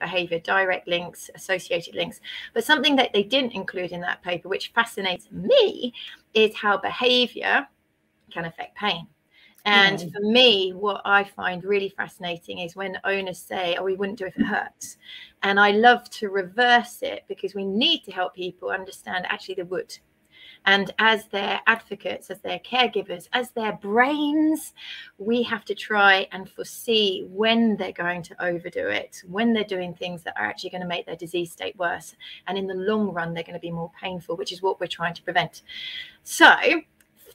behavior, direct links, associated links. But something that they didn't include in that paper, which fascinates me, is how behavior can affect pain. And for me, what I find really fascinating is when owners say, oh, we wouldn't do it if it hurts. And I love to reverse it, because we need to help people understand actually they would. And as their advocates, as their caregivers, as their brains, we have to try and foresee when they're going to overdo it, when they're doing things that are actually going to make their disease state worse. And in the long run, they're going to be more painful, which is what we're trying to prevent. So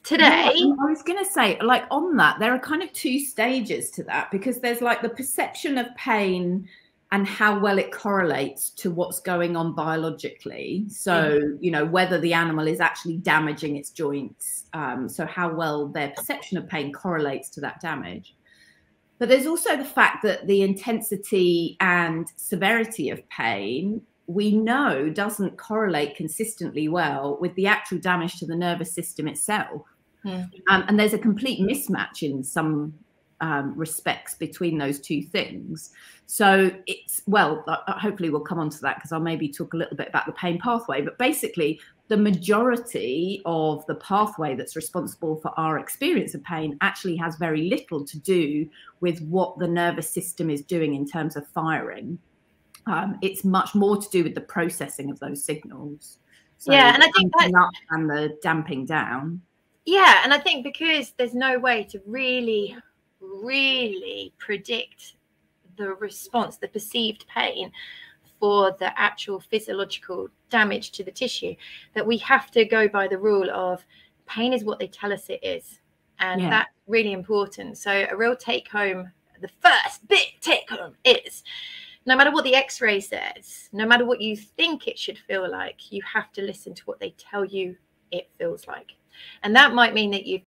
today, I was going to say, like, on that, there are kind of two stages to that, because there's like the perception of pain and how well it correlates to what's going on biologically. So, you know, whether the animal is actually damaging its joints. So how well their perception of pain correlates to that damage. But there's also the fact that the intensity and severity of pain, we know, doesn't correlate consistently well with the actual damage to the nervous system itself. And there's a complete mismatch in some respects between those two things. So it's, well, hopefully we'll come on to that, because I'll maybe talk a little bit about the pain pathway. But basically, the majority of the pathway that's responsible for our experience of pain actually has very little to do with what the nervous system is doing in terms of firing. It's much more to do with the processing of those signals. So yeah, and I think the up and the damping down. Yeah, and I think because there's no way to really predict the response, the perceived pain for the actual physiological damage to the tissue, that we have to go by the rule of pain is what they tell us it is. And that's really important. So a real take home, the first big take home is, no matter what the x-ray says, no matter what you think it should feel like, you have to listen to what they tell you it feels like. And that might mean that you've